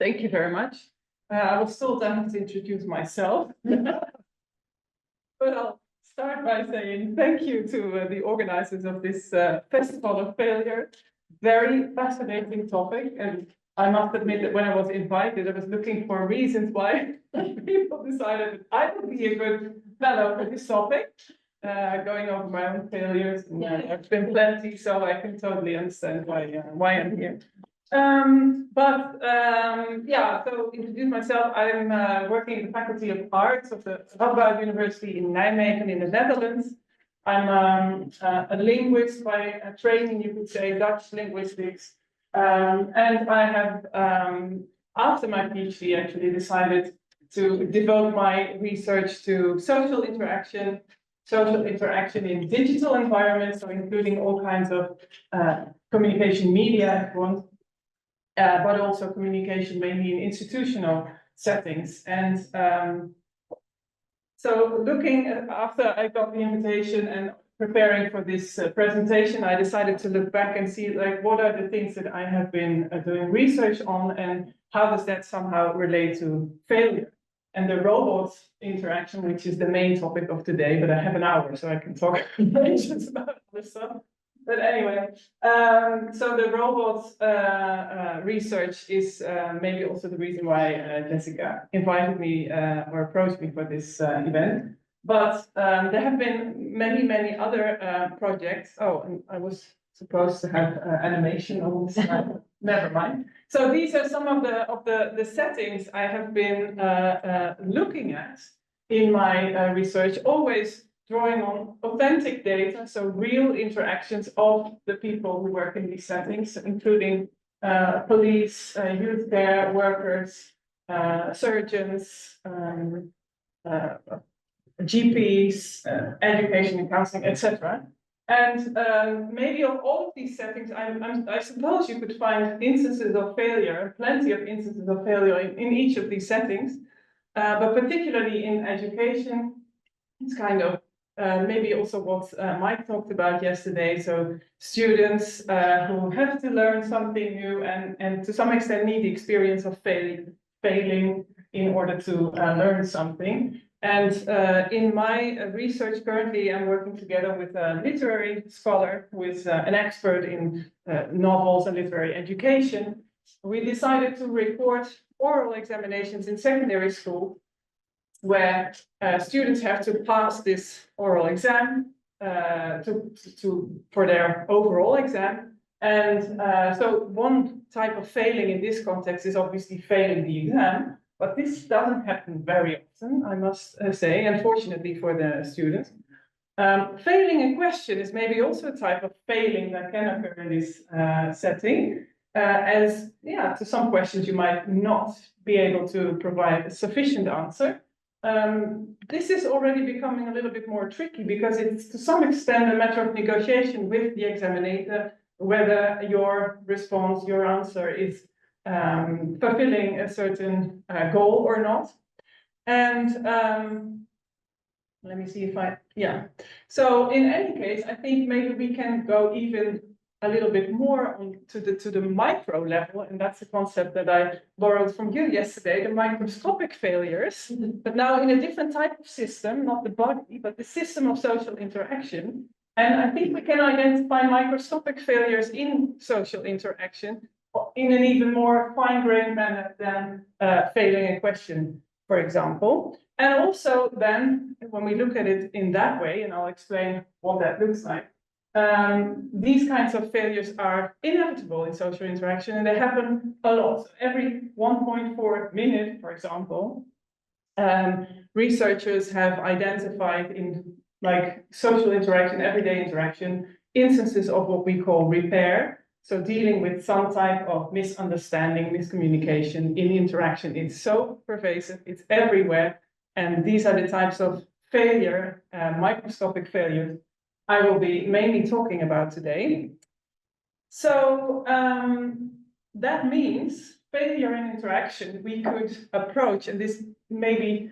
Thank you very much. I was told I have to introduce myself, but I'll start by saying thank you to the organizers of this Festival of Failure. Very fascinating topic, and I must admit that when I was invited, I was looking for reasons why people decided that I would be a good fellow for this topic, going over my own failures. And, I've been plenty, so I can totally understand why I'm here. Yeah, so introduce myself. I'm working in the Faculty of Arts of the Radboud University in Nijmegen in the Netherlands. I'm a linguist by training, you could say, Dutch linguistics. And I have, after my PhD, actually decided to devote my research to social interaction in digital environments, so including all kinds of communication media, if you want. But also communication mainly in institutional settings. And so looking after I got the invitation and preparing for this presentation, I decided to look back and see like what are the things that I have been doing research on and how does that somehow relate to failure and the robot interaction, which is the main topic of today, but I have an hour so I can talk about other stuff. But anyway, so the robots research is maybe also the reason why Jessica invited me or approached me for this event. But there have been many other projects. Oh, and I was supposed to have animation on this slide. Never mind. So these are some of the settings I have been looking at in my research, always drawing on authentic data, so real interactions of the people who work in these settings, including police, youth care workers, surgeons, GPs, education and counseling, etc. And maybe of all of these settings, I suppose you could find instances of failure, plenty of instances of failure in each of these settings, but particularly in education, it's kind of maybe also what Mike talked about yesterday. So students who have to learn something new and to some extent need the experience of failing in order to learn something. And in my research currently, I'm working together with a literary scholar who is an expert in novels and literary education. We decided to record oral examinations in secondary school where students have to pass this oral exam for their overall exam. And so one type of failing in this context is obviously failing the exam, but this doesn't happen very often, I must say, unfortunately for the students. Failing a question is maybe also a type of failing that can occur in this setting, as to some questions you might not be able to provide a sufficient answer. This is already becoming a little bit more tricky because it's to some extent a matter of negotiation with the examiner whether your response, your answer is fulfilling a certain goal or not. And let me see if So in any case, I think maybe we can go even a little bit more on to the micro level, and that's a concept that I borrowed from you yesterday, the microscopic failures, but now in a different type of system, not the body, but the system of social interaction. And I think we can identify microscopic failures in social interaction in an even more fine-grained manner than failing a question, for example. And also then, when we look at it in that way, and I'll explain what that looks like, these kinds of failures are inevitable in social interaction, and they happen a lot. Every 1.4 minute, for example, researchers have identified in like social interaction, everyday interaction, instances of what we call repair. So dealing with some type of misunderstanding, miscommunication in interaction. It's so pervasive, it's everywhere. And these are the types of failure, microscopic failures, I will be mainly talking about today. So that means failure in interaction we could approach, and this may be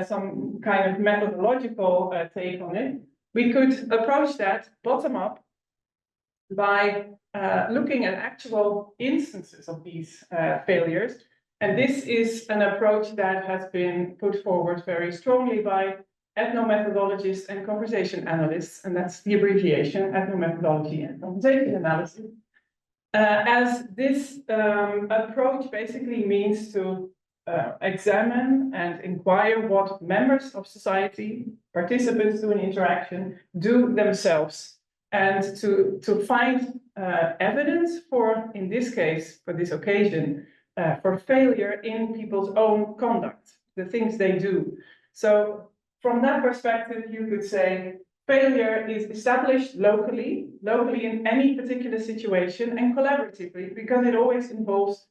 some kind of methodological take on it. We could approach that bottom up by looking at actual instances of these failures And this is an approach that has been put forward very strongly by ethnomethodologists and conversation analysts, and that's the abbreviation, ethnomethodology and conversation analysis. As this approach basically means to examine and inquire what members of society, participants to an interaction, do themselves, and to find evidence for, in this case, for this occasion, for failure in people's own conduct, the things they do. So from that perspective, you could say failure is established locally in any particular situation, and collaboratively, because it always involves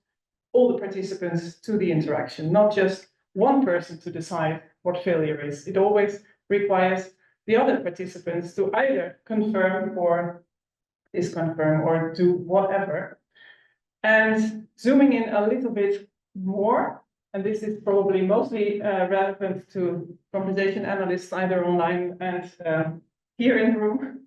all the participants to the interaction, not just one person to decide what failure is. It always requires the other participants to either confirm or disconfirm or do whatever. And zooming in a little bit more, and this is probably mostly relevant to conversation analysts either online and here in the room.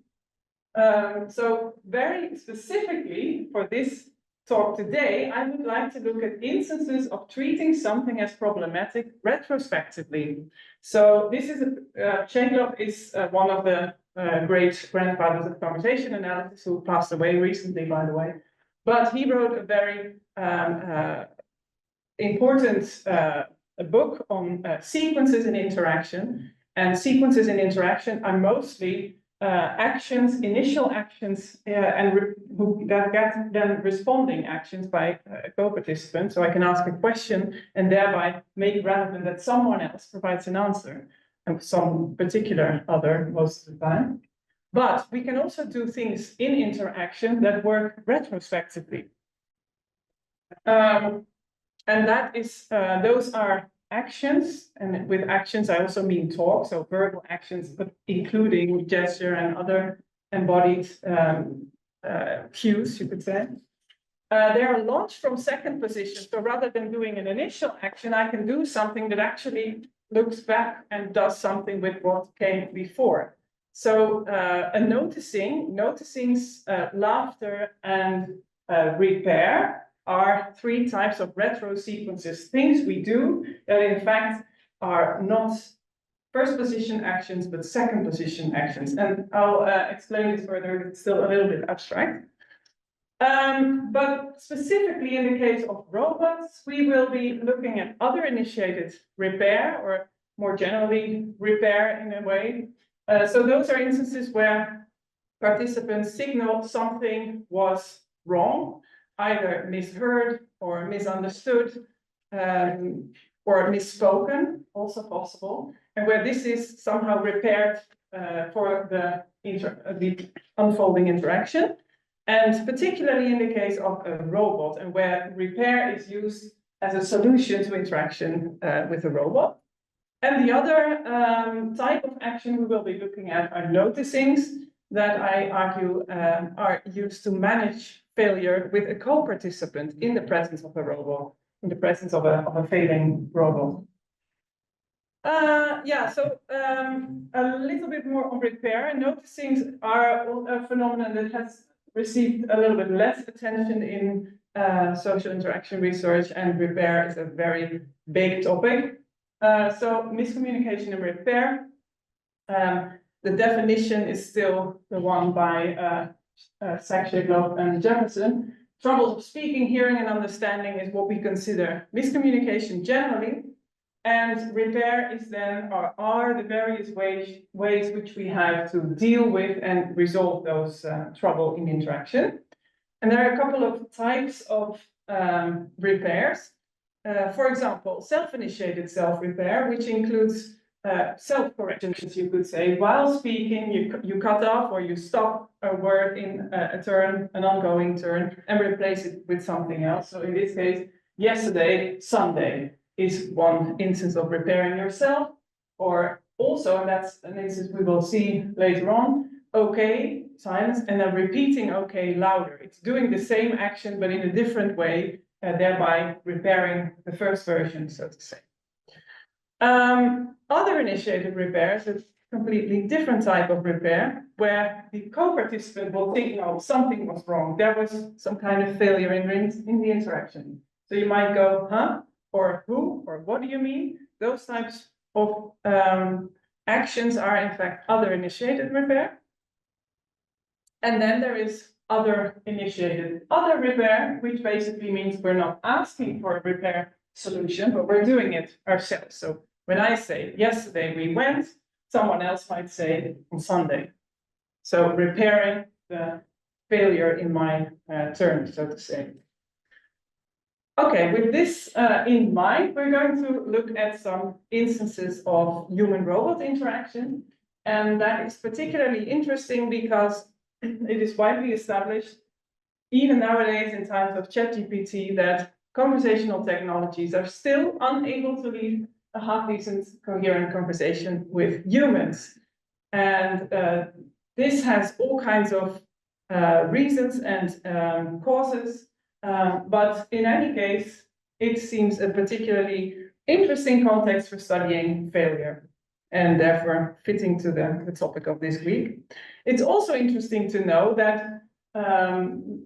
So very specifically for this talk today, I would like to look at instances of treating something as problematic retrospectively. So this is Schegloff is one of the great grandfathers of conversation analysis who passed away recently, by the way. But he wrote a very important book on sequences in interaction. And sequences in interaction are mostly actions, initial actions, that get then responding actions by a co-participant. So I can ask a question and thereby make relevant that someone else provides an answer, and some particular other most of the time. But we can also do things in interaction that work retrospectively. And that is, those are actions, and with actions I also mean talk, so verbal actions, but including gesture and other embodied cues, you could say. They are launched from second position, so rather than doing an initial action, I can do something that actually looks back and does something with what came before. So noticings, laughter, and repair are three types of retro sequences, things we do that in fact are not first position actions, but second position actions. And I'll explain this further, it's still a little bit abstract. But specifically in the case of robots, we will be looking at other initiated repair, or more generally repair in a way. So those are instances where participants signal something was wrong, either misheard or misunderstood, or misspoken, also possible, and where this is somehow repaired for the unfolding interaction, and particularly in the case of a robot, and where repair is used as a solution to interaction with a robot. And the other type of action we will be looking at are noticings that I argue are used to manage failure with a co-participant in the presence of a robot, in the presence of a failing robot. So a little bit more on repair. Noticings are a phenomenon that has received a little bit less attention in social interaction research, and repair is a very big topic. So miscommunication and repair. The definition is still the one by Schegloff and Jefferson. Troubles of speaking, hearing, and understanding is what we consider miscommunication generally, and repair is then, or are the various ways which we have to deal with and resolve those trouble in interaction. And there are a couple of types of repairs. For example, self-initiated self-repair, which includes self-corrections, you could say. While speaking, you cut off or you stop a word in a turn, an ongoing turn, and replace it with something else. So in this case, yesterday, Sunday is one instance of repairing yourself. Or also, and that's an instance we will see later on, okay, silence, and then repeating okay louder. It's doing the same action, but in a different way, thereby repairing the first version, so to say. Other initiated repairs is a completely different type of repair, where the co-participant will think, oh, something was wrong. There was some kind of failure in the interaction. So you might go, huh? or who, or what do you mean? Those types of actions are in fact other initiated repair. And then there is other initiated other repair, which basically means we're not asking for a repair solution, but we're doing it ourselves. So when I say yesterday we went, someone else might say on Sunday. So repairing the failure in my terms, so to say. Okay, with this in mind, we're going to look at some instances of human-robot interaction. And that is particularly interesting because it is widely established, even nowadays in times of ChatGPT, that conversational technologies are still unable to lead a half-decent, coherent conversation with humans. And this has all kinds of reasons and causes. But in any case, it seems a particularly interesting context for studying failure, and therefore fitting to the topic of this week. It's also interesting to know that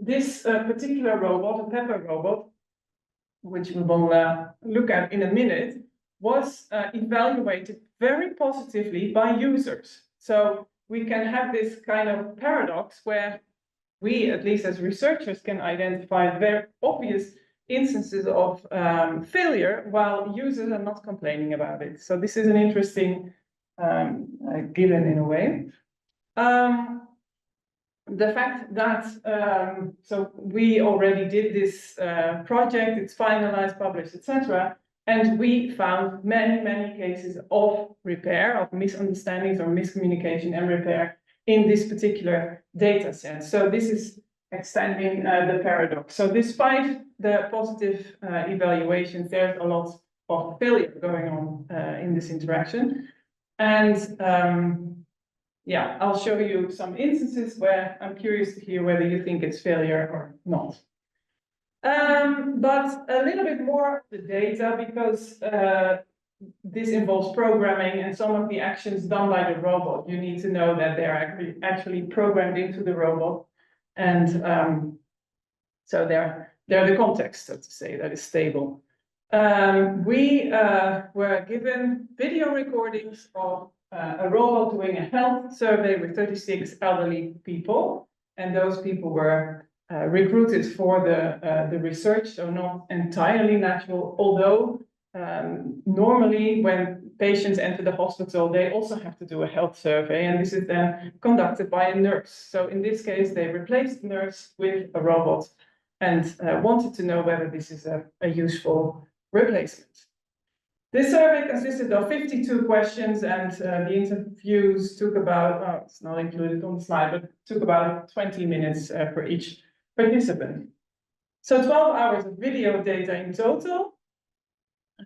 this particular robot, a Pepper robot, which we will look at in a minute, was evaluated very positively by users. So we can have this kind of paradox where we, at least as researchers, can identify very obvious instances of failure while users are not complaining about it. So this is an interesting given in a way. The fact that, so we already did this project, it's finalized, published, etc. And we found many, many cases of repair, of misunderstandings or miscommunication and repair in this particular data set. So this is extending the paradox. So despite the positive evaluations, there's a lot of failure going on in this interaction. And yeah, I'll show you some instances where I'm curious to hear whether you think it's failure or not. But a little bit more of the data, because this involves programming and some of the actions done by the robot. You need to know that they're actually programmed into the robot. And so they're the context, so to say, that is stable. We were given video recordings of a robot doing a health survey with 36 elderly people. And those people were recruited for the research, so not entirely natural, although normally when patients enter the hospital, they also have to do a health survey, and this is then conducted by a nurse. So in this case, they replaced the nurse with a robot and wanted to know whether this is a useful replacement. This survey consisted of 52 questions, and the interviews took about, oh, it's not included on the slide, but took about 20 minutes for each participant. So 12 hours of video data in total.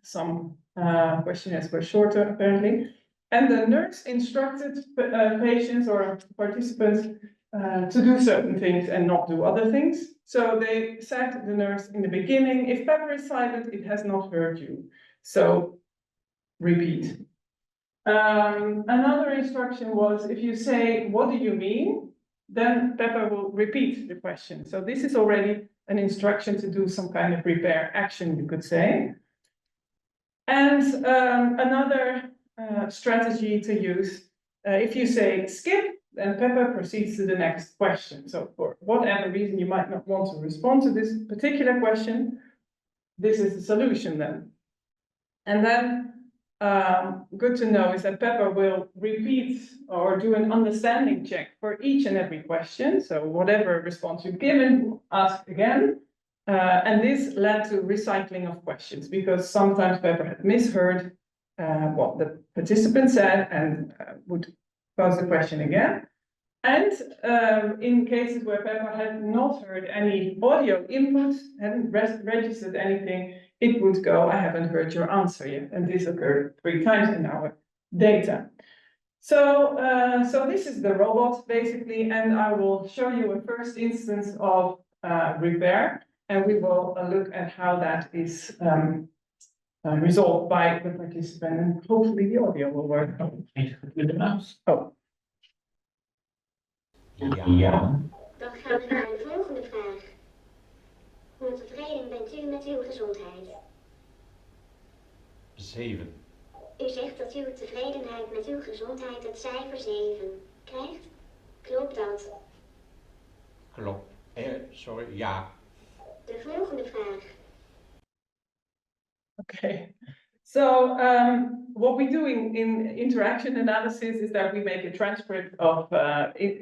Some questionnaires were shorter, apparently. And the nurse instructed patients or participants to do certain things and not do other things. So they said to the nurse in the beginning, if Pepper is silent, it has not heard you. So repeat. Another instruction was, if you say, what do you mean? Then Pepper will repeat the question. So this is already an instruction to do some kind of repair action, you could say. And another strategy to use, if you say skip, then Pepper proceeds to the next question. So for whatever reason you might not want to respond to this particular question, this is the solution then. And then good to know is that Pepper will repeat or do an understanding check for each and every question. So whatever response you've given, ask again. And this led to recycling of questions, because sometimes Pepper had misheard what the participant said and would pose the question again. And in cases where Pepper had not heard any audio input, hadn't registered anything, it would go, I haven't heard your answer yet. And this occurred 3 times in our data. So, so this is the robot, basically, and I will show you a first instance of repair. And we will look at how that is resolved by the participant, and hopefully the audio will work. With the mouse. Oh. Ja. Dan gaan we naar de volgende vraag. Hoe tevreden bent u met uw gezondheid? 7. U zegt dat uw tevredenheid met uw gezondheid het cijfer 7 krijgt. Klopt dat? Klopt. Sorry, ja. De volgende vraag. Okay. So what we do in interaction analysis is that we make a transcript of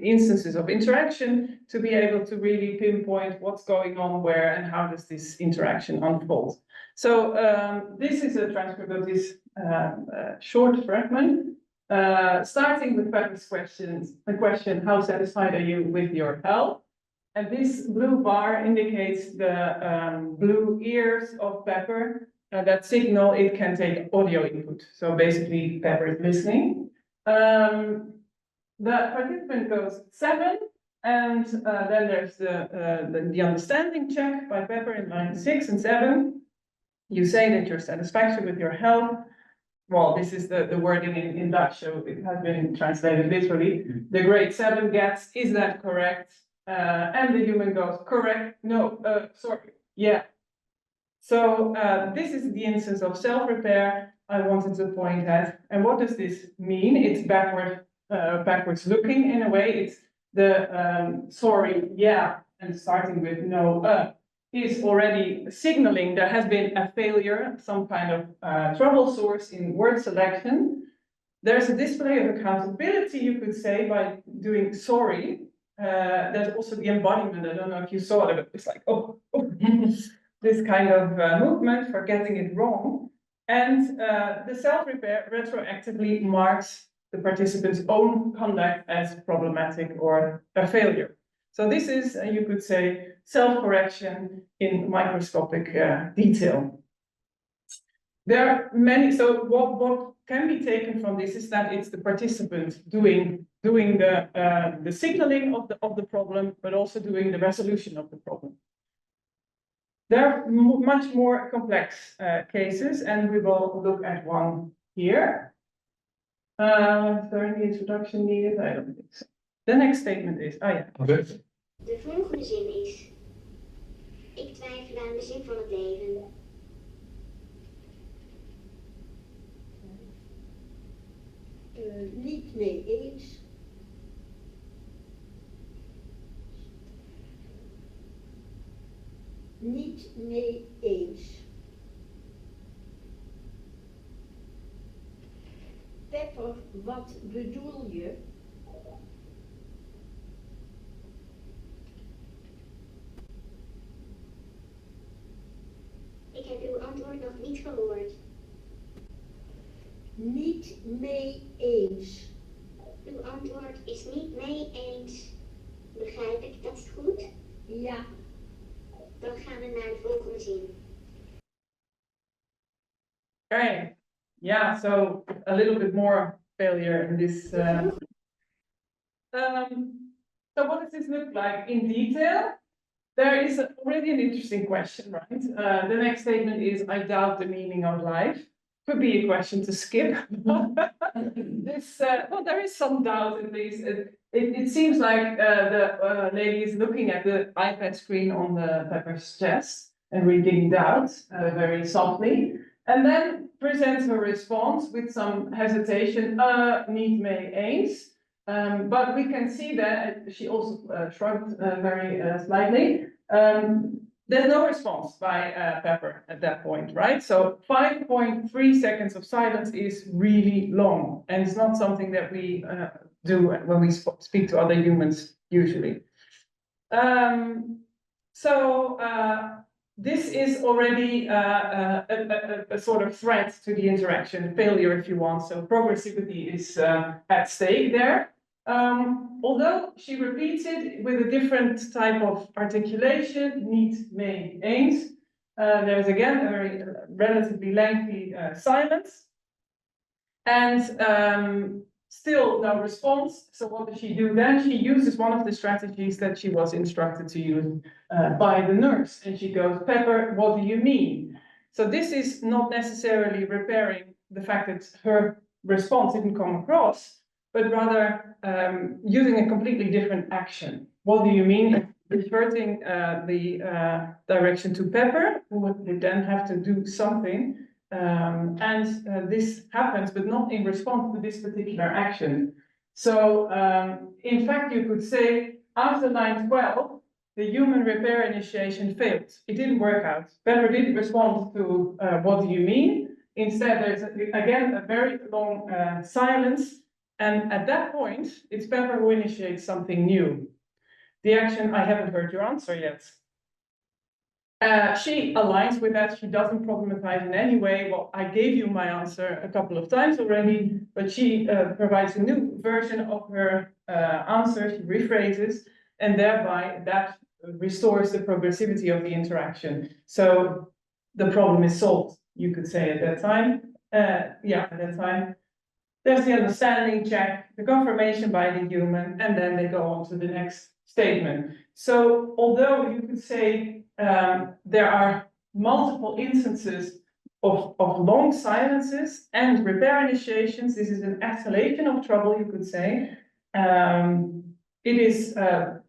instances of interaction to be able to really pinpoint what's going on where and how does this interaction unfold. So this is a transcript of this short fragment, starting with Pepper's the question, how satisfied are you with your health? And this blue bar indicates the blue ears of Pepper. That signal, it can take audio input. So basically, Pepper is listening. The participant goes 7, and then there's the understanding check by Pepper in line 6 and 7. You say that you're satisfied with your health. Well, this is the wording in Dutch, so it has been translated literally. The grade 7 gets, is that correct? And the human goes, correct, no, sorry, yeah. So this is the instance of self-repair I wanted to point at. And what does this mean? It's backwards looking in a way. It's the sorry, yeah, and starting with no, is already signaling there has been a failure, some kind of trouble source in word selection. There's a display of accountability, you could say, by doing sorry. There's also the embodiment. I don't know if you saw it, but it's like, oh. This kind of movement for getting it wrong. And the self-repair retroactively marks the participant's own conduct as problematic or a failure. So this is, you could say, self-correction in microscopic detail. There are many, so what can be taken from this is that it's the participant doing the signaling of the problem, but also doing the resolution of the problem. There are much more complex cases, and we will look at one here. Is there any introduction needed? I don't think so. The next statement is, De volgende zin is, ik twijfel aan de zin van het leven. Niet mee eens. Niet mee eens. Pepper, wat bedoel je? Ik heb uw antwoord nog niet gehoord. Niet mee eens. Uw antwoord is niet mee eens. Begrijp ik dat goed? Ja. Dan gaan we naar de volgende zin. okay. Yeah, so a little bit more failure in this. So what does this look like in detail? There is already an interesting question, right? The next statement is, I doubt the meaning of life. Could be a question to skip. This, well, there is some doubt in this. It seems like the lady is looking at the iPad screen on the Pepper's chest and reading doubt very softly, and then presents her response with some hesitation, niet mee eens. But we can see that she also shrugged very slightly. There's no response by Pepper at that point, right? So 5.3 seconds of silence is really long, and it's not something that we do when we speak to other humans usually. This is already a sort of threat to the interaction, failure if you want, so progressivity is at stake there. Although she repeats it with a different type of articulation, niet mee eens, there's again a very relatively lengthy silence, and still no response. So what does she do then? She uses one of the strategies that she was instructed to use by the nurse, and she goes, Pepper, what do you mean? So this is not necessarily repairing the fact that her response didn't come across, but rather using a completely different action. What do you mean? Reverting the direction to Pepper, who would then have to do something This happens, but not in response to this particular action. So, in fact, you could say after line 12, the human repair initiation failed. It didn't work out. Pepper didn't respond to what do you mean? Instead, there's again a very long silence. And at that point, it's Pepper who initiates something new. The action, I haven't heard your answer yet. She aligns with that. She doesn't problematize in any way. Well, I gave you my answer a couple of times already, but she provides a new version of her answer. She rephrases, and thereby that restores the progressivity of the interaction. So the problem is solved, you could say at that time. At that time. There's the understanding check, the confirmation by the human, and then they go on to the next statement. So although you could say there are multiple instances of long silences and repair initiations, this is an escalation of trouble, you could say. It is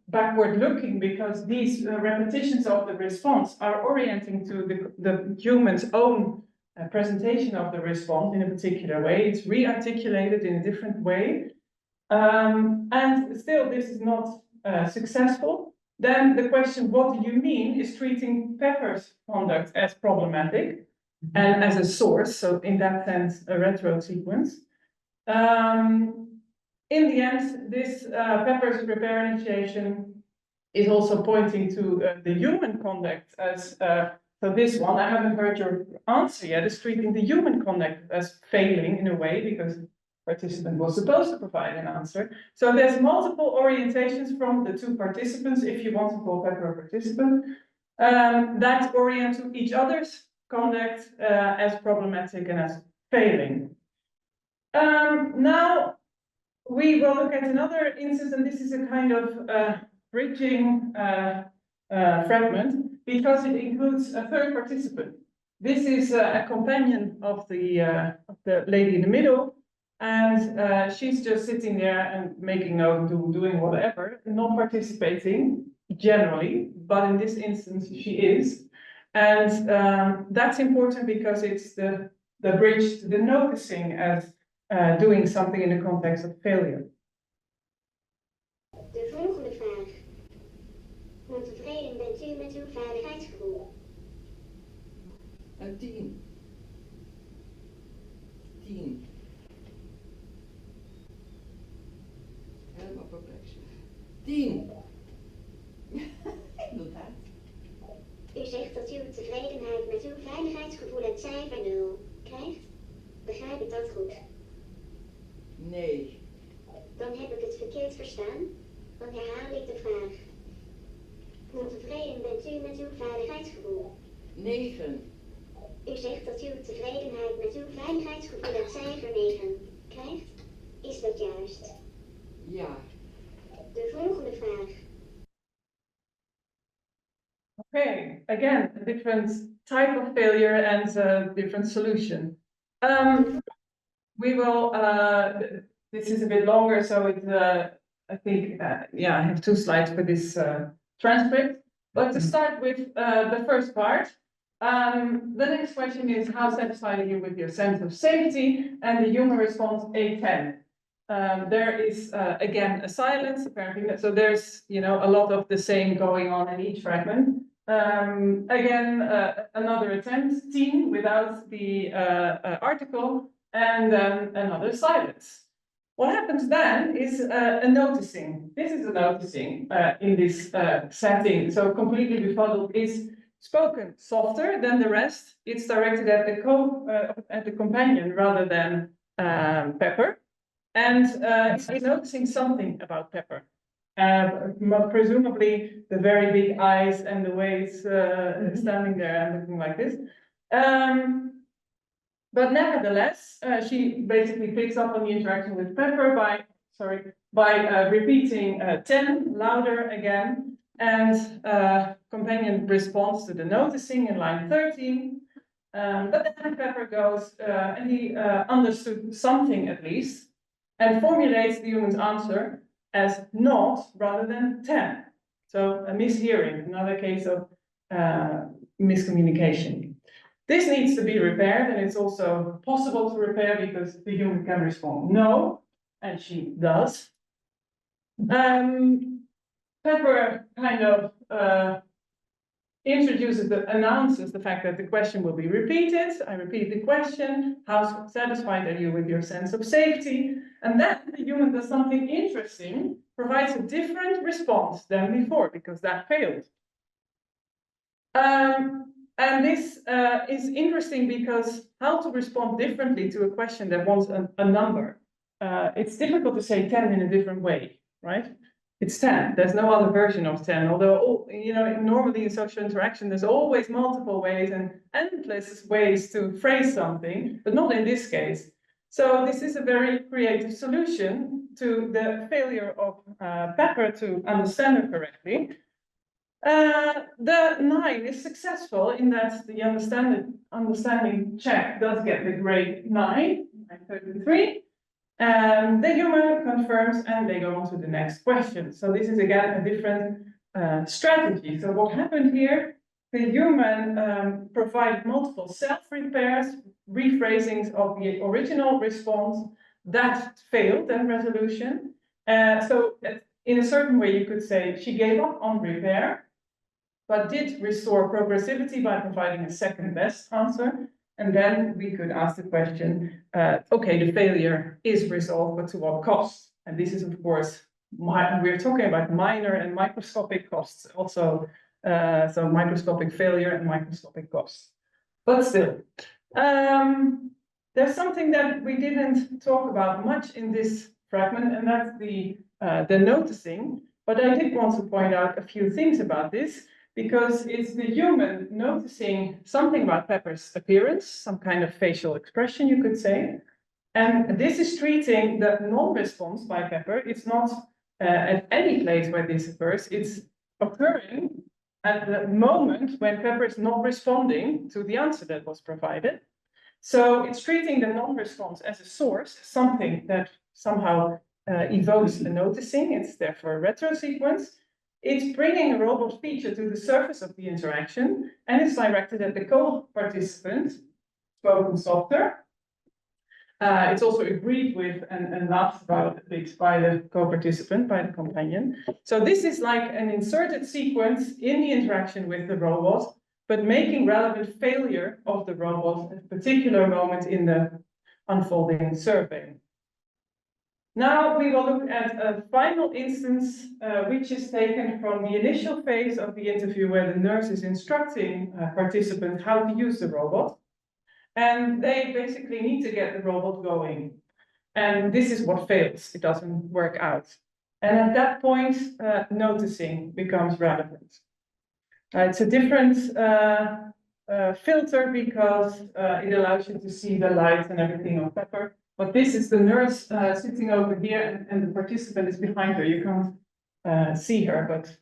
backward looking because these repetitions of the response are orienting to the human's own presentation of the response in a particular way. It's re-articulated in a different way. And still this is not successful. Then the question, what do you mean, is treating Pepper's conduct as problematic and as a source, so in that sense, a retro sequence. In the end, this Pepper's repair initiation is also pointing to the human conduct as, so this one, I haven't heard your answer yet, is treating the human conduct as failing in a way, because the participant was supposed to provide an answer. So there's multiple orientations from the two participants, if you want to call Pepper a participant, that orient to each other's conduct as problematic and as failing. Now, we will look at another instance, and this is a kind of bridging fragment, because it includes a third participant. This is a companion of the lady in the middle, and she's just sitting there and making notes, doing whatever, not participating generally, but in this instance she is. And that's important because it's the bridge to the noticing as doing something in the context of failure. De volgende vraag. Hoe tevreden bent u met uw veiligheidsgevoel? Een 10. 10. Helemaal perplex. 10. Inderdaad. U zegt dat u tevredenheid met uw veiligheidsgevoel het cijfer 0 krijgt. Begrijp ik dat goed? Nee. Dan heb ik het verkeerd verstaan. Dan herhaal ik de vraag. Hoe tevreden bent u met uw veiligheidsgevoel? 9. U zegt dat u tevredenheid met uw veiligheidsgevoel het cijfer 9 krijgt. Is dat juist? Ja. De volgende vraag. Okay, again, a different type of failure and a different solution. We will, this is a bit longer, so it, I think, I have 2 slides for this transcript. But to start with the first part, the next question is, how satisfied are you with your sense of safety? And the human response, A10. There is, again, a silence, apparently, so there's, a lot of the same going on in each fragment. Again, another attempt, team, without the article, and then another silence. What happens then is a noticing. This is a noticing in this setting. So completely befuddled is spoken softer than the rest. It's directed at the companion rather than Pepper, and it's noticing something about Pepper. Presumably the very big eyes and the way it's standing there and looking like this. But nevertheless, she basically picks up on the interaction with Pepper by repeating 10 louder again, and companion responds to the noticing in line 13. But then Pepper goes, and he understood something at least, and formulates the human's answer as not rather than 10. So a mishearing, another case of miscommunication. This needs to be repaired, and it's also possible to repair because the human can respond no, and she does. Pepper kind of announces the fact that the question will be repeated. I repeat the question, how satisfied are you with your sense of safety? And then the human does something interesting, provides a different response than before, because that failed. And this is interesting because how to respond differently to a question that wants a number. It's difficult to say 10 in a different way, right? It's 10. There's no other version of 10. Although, you know, normally in social interaction, there's always multiple ways and endless ways to phrase something, but not in this case. So this is a very creative solution to the failure of Pepper to understand her correctly. The 9 is successful in that the understanding check does get the grade 9, 933. And the human confirms and they go on to the next question. So this is again a different strategy. So what happened here, the human provided multiple self-repairs, rephrasings of the original response that failed that resolution. So in a certain way you could say she gave up on repair, but did restore progressivity by providing a second best answer. And then we could ask the question, okay, the failure is resolved, but to what cost? And this is, of course, we're talking about minor and microscopic costs also, so microscopic failure and microscopic costs. But still, there's something that we didn't talk about much in this fragment, and that's the noticing. But I did want to point out a few things about this, because it's the human noticing something about Pepper's appearance, some kind of facial expression, you could say. And this is treating the non-response by Pepper. It's not at any place where this occurs. It's occurring at the moment when Pepper is not responding to the answer that was provided. So it's treating the non-response as a source, something that somehow evokes the noticing. It's therefore a retro sequence. It's bringing a robot feature to the surface of the interaction, and it's directed at the co-participant, spoken softer. It's also agreed with and laughed about a bit by the co-participant, by the companion. So this is like an inserted sequence in the interaction with the robot, but making relevant failure of the robot at a particular moment in the unfolding survey. Now we will look at a final instance, which is taken from the initial phase of the interview where the nurse is instructing participants how to use the robot. And they basically need to get the robot going. And this is what fails. It doesn't work out. And at that point, noticing becomes relevant. It's a different filter because it allows you to see the light and everything on Pepper. But this is the nurse sitting over here, and the participant is behind her. You can't see her, but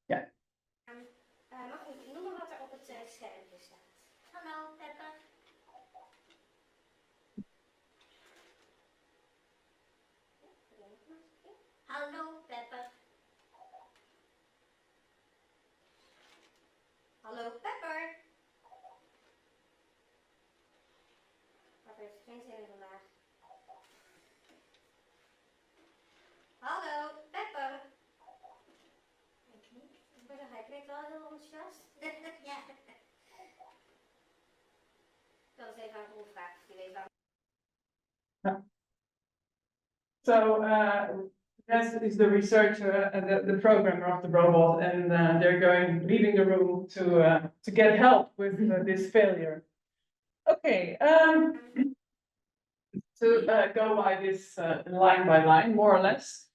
yeah. Mag ik noemen wat er op het schermpje staat? Hallo, Pepper. Hallo, Pepper. Hallo, Pepper. Pepper heeft geen zin in vandaag. Hallo, Pepper. Hij knikt wel heel enthousiast. Ja. Ik wil eens even aan Roel vragen of hij weet waar. So that is the researcher and the programmer of the robot, and they're leaving the room to get help with this failure. Okay, to go by this line by line, more or less.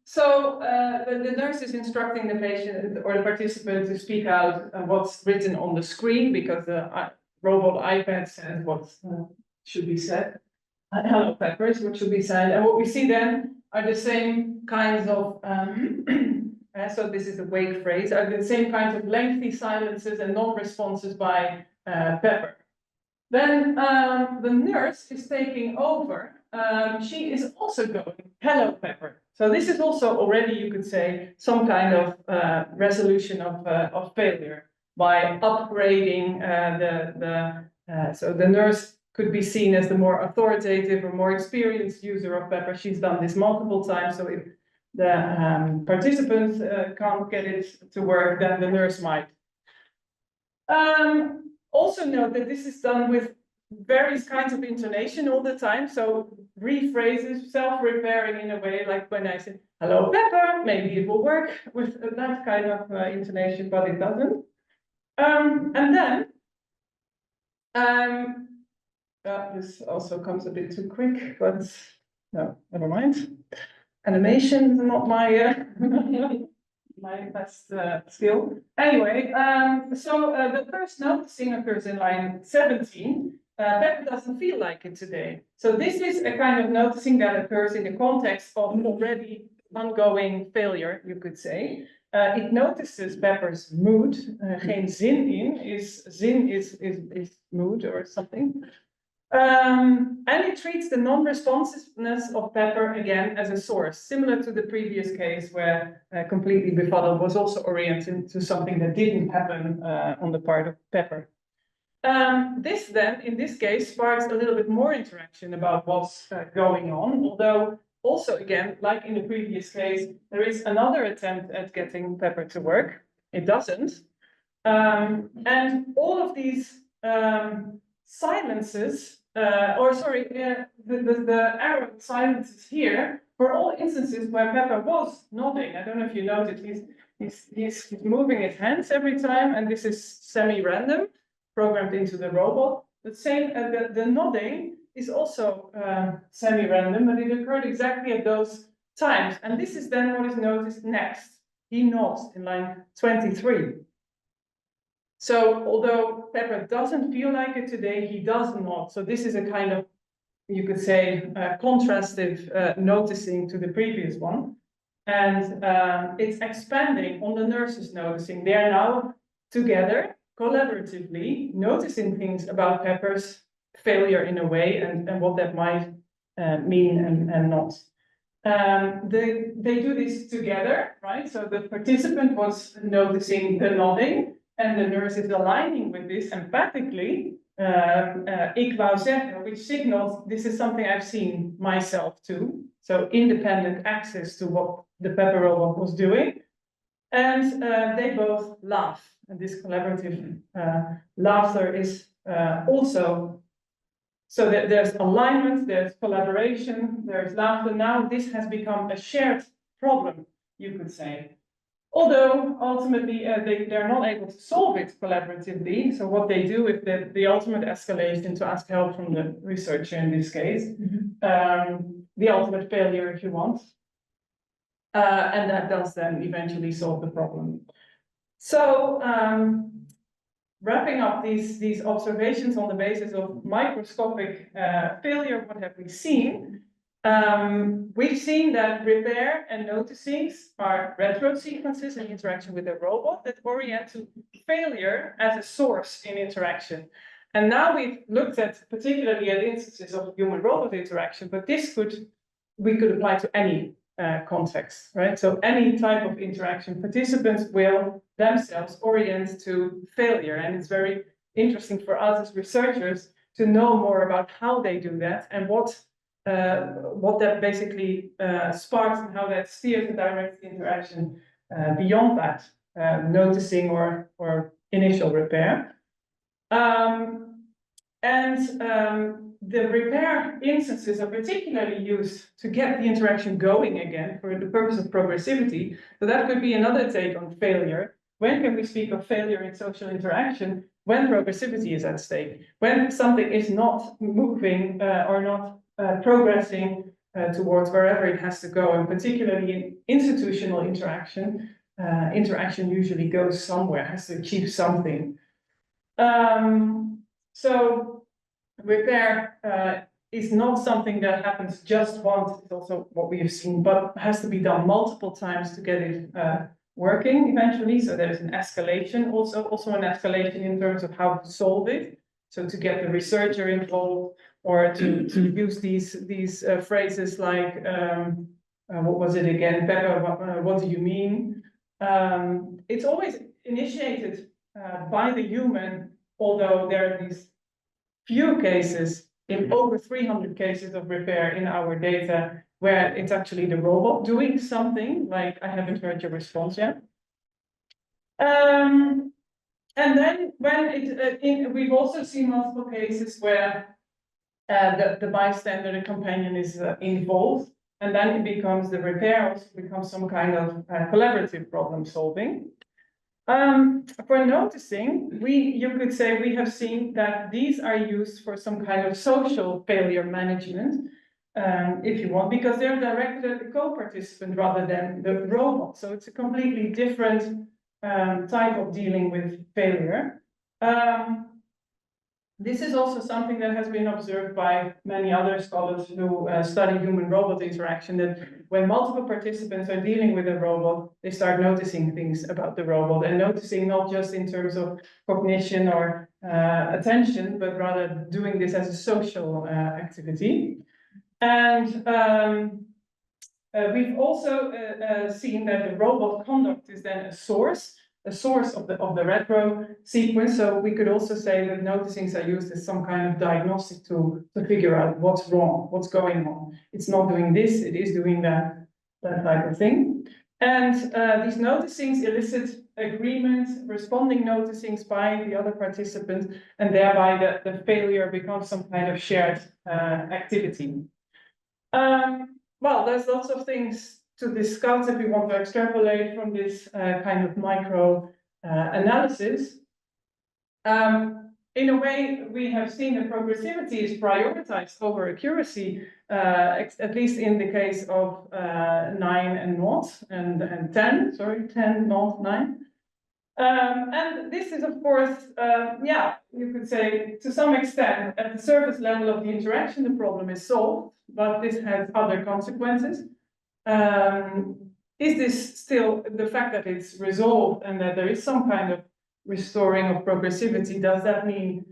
So the nurse is instructing the patient or the participant to speak out what's written on the screen, because the robot iPad says what should be said. Hello, Pepper is what should be said. And what we see then are the same kinds of, so this is the wake phrase, are the same kinds of lengthy silences and non-responses by Pepper. Then the nurse is taking over. She is also going, hello, Pepper. So this is also already, you could say, some kind of resolution of failure. by upgrading so the nurse could be seen as the more authoritative or more experienced user of pepper. She's done this multiple times, so if the participants can't get it to work, then the nurse might. Also note that this is done with various kinds of intonation all the time. So rephrases, self-repairing in a way, like when I say, hello, Pepper, maybe it will work with that kind of intonation, but it doesn't. And then, this also comes a bit too quick, but no, never mind. Animation is not my my best skill. Anyway, so the first noticing occurs in line 17. Pepper doesn't feel like it today. So this is a kind of noticing that occurs in the context of already ongoing failure, you could say. It notices Pepper's mood. Geen zin in is mood or something. And it treats the non-responsiveness of Pepper again as a source, similar to the previous case where completely befuddled was also oriented to something that didn't happen on the part of Pepper. This then, in this case, sparks a little bit more interaction about what's going on, although also, again, like in the previous case, there is another attempt at getting Pepper to work. It doesn't. And all of these silences, the arrow silences here, for all instances where Pepper was nodding. I don't know if you noticed, he's moving his hands every time, and this is semi-random, programmed into the robot. The same, the nodding is also semi-random, but it occurred exactly at those times. And this is then what is noticed next. He nods in line 23. So although Pepper doesn't feel like it today, he does nod. So this is a kind of, you could say, contrastive noticing to the previous one. And it's expanding on the nurses noticing. They are now together, collaboratively, noticing things about Pepper's failure in a way and what that might mean and not. They do this together, right? So the participant was noticing the nodding, and the nurse is aligning with this empathically. Ik wou zeggen, which signals this is something I've seen myself too. So independent access to what the Pepper robot was doing. And they both laugh. And this collaborative laughter is also, so that there's alignment, there's collaboration, there's laughter. Now this has become a shared problem, you could say. Although ultimately they're not able to solve it collaboratively. So what they do is the ultimate escalation to ask help from the researcher in this case, the ultimate failure if you want. And that does then eventually solve the problem. So wrapping up these observations on the basis of microscopic failure, what have we seen? We've seen that repair and noticings are retro sequences in interaction with a robot that orient to failure as a source in interaction. And now we've looked at particularly at instances of human-robot interaction, but we could apply to any context, right? So any type of interaction, participants will themselves orient to failure. And it's very interesting for us as researchers to know more about how they do that and what that basically sparks and how that steers the direct interaction beyond that noticing or initial repair. The repair instances are particularly used to get the interaction going again for the purpose of progressivity. So that could be another take on failure. When can we speak of failure in social interaction? When progressivity is at stake. When something is not moving or not progressing towards wherever it has to go, and particularly in institutional interaction, interaction usually goes somewhere, has to achieve something. So repair is not something that happens just once, it's also what we have seen, but has to be done multiple times to get it working eventually. So there's an escalation, also an escalation in terms of how to solve it. So to get the researcher involved, or to use these phrases like, what was it again, Pepper, what do you mean? It's always initiated by the human, although there are these few cases in over 300 cases of repair in our data where it's actually the robot doing something, like I haven't heard your response yet. And then when we've also seen multiple cases where the bystander, the companion is involved, and then it becomes the repair also becomes some kind of collaborative problem solving. For noticing, you could say we have seen that these are used for some kind of social failure management, if you want, because they're directed at the co-participant rather than the robot. So it's a completely different type of dealing with failure. This is also something that has been observed by many other scholars who study human-robot interaction, that when multiple participants are dealing with a robot, they start noticing things about the robot, and noticing not just in terms of cognition or attention, but rather doing this as a social activity. And we've also seen that the robot conduct is then a source of the retro sequence. So we could also say that noticings are used as some kind of diagnostic tool to figure out what's wrong, what's going on. It's not doing this, it is doing that type of thing. And these noticings elicit agreement, responding noticings by the other participant, and thereby the failure becomes some kind of shared activity. Well, there's lots of things to discuss if we want to extrapolate from this kind of micro analysis. In a way, we have seen that progressivity is prioritized over accuracy, at least in the case of 9 and not, and 10, sorry, 10, not 9. And this is, of course, yeah, you could say to some extent at the surface level of the interaction, the problem is solved, but this has other consequences. Is this still the fact that it's resolved and that there is some kind of restoring of progressivity? Does that mean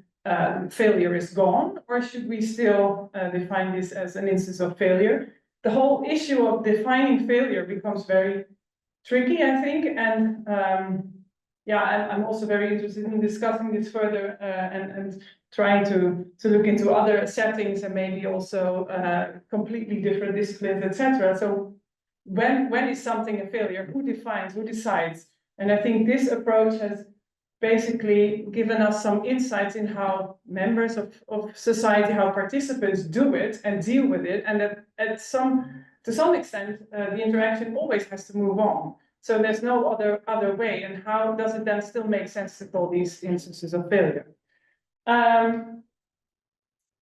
failure is gone, or should we still define this as an instance of failure? The whole issue of defining failure becomes very tricky, I think, and yeah, I'm also very interested in discussing this further and trying to look into other settings and maybe also completely different disciplines, etc. So when is something a failure? Who defines? Who decides? And I think this approach has basically given us some insights in how members of society, how participants do it and deal with it, and that to some extent the interaction always has to move on. So there's no other way, and how does it then still make sense to call these instances of failure?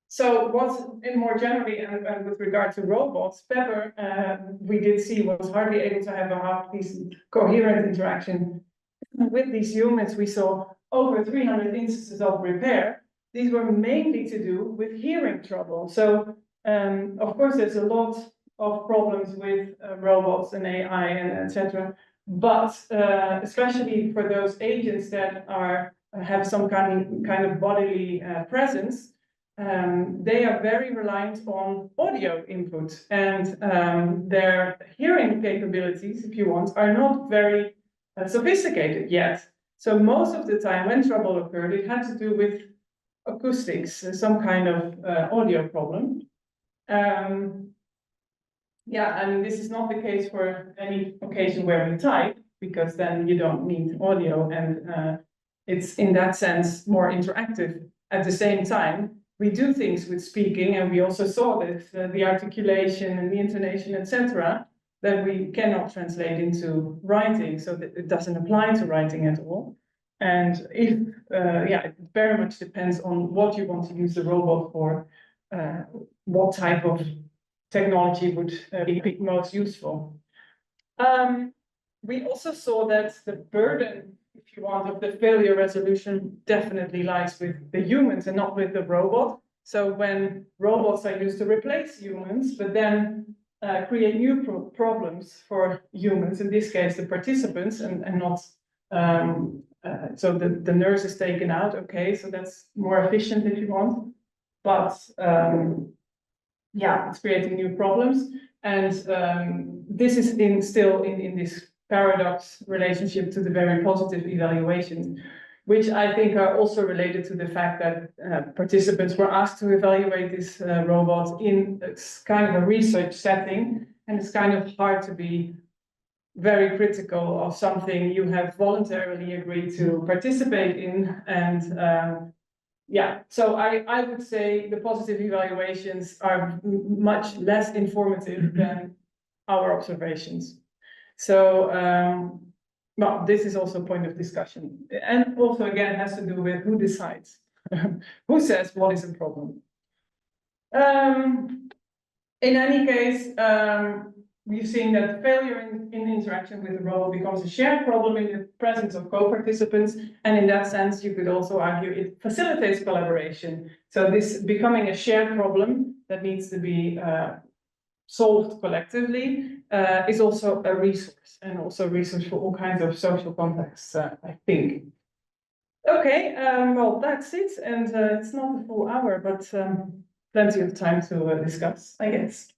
So what's in more generally and with regard to robots, Pepper, we did see was hardly able to have a half-decent coherent interaction with these humans. We saw over 300 instances of repair. These were mainly to do with hearing trouble. So of course there's a lot of problems with robots and AI and etc. But especially for those agents that have some kind of bodily presence, they are very reliant on audio input, and their hearing capabilities, if you want, are not very sophisticated yet. So most of the time when trouble occurred, it had to do with acoustics, some kind of audio problem. Yeah, and this is not the case for any occasion where we type, because then you don't need audio, and it's in that sense more interactive. At the same time, we do things with speaking, and we also saw this, the articulation and the intonation, etc., that we cannot translate into writing, so that it doesn't apply to writing at all. And if, yeah, it very much depends on what you want to use the robot for, what type of technology would be most useful. We also saw that the burden, if you want, of the failure resolution definitely lies with the humans and not with the robot. So when robots are used to replace humans, but then create new problems for humans, in this case the participants, and not, so the nurse is taken out, okay, so that's more efficient if you want, but yeah, it's creating new problems. And this is still in this paradox relationship to the very positive evaluation. which I think are also related to the fact that participants were asked to evaluate this robot in kind of a research setting, and it's kind of hard to be very critical of something you have voluntarily agreed to participate in. And yeah, so I would say the positive evaluations are much less informative than our observations. So, well, this is also a point of discussion. And also, again, has to do with who decides, who says what is a problem. In any case, we've seen that failure in interaction with the robot becomes a shared problem in the presence of co-participants. And in that sense, you could also argue it facilitates collaboration. So this becoming a shared problem that needs to be solved collectively is also a resource, and also a resource for all kinds of social contexts, I think. Okay, well, that's it. And it's not a full hour, but plenty of time to discuss, I guess.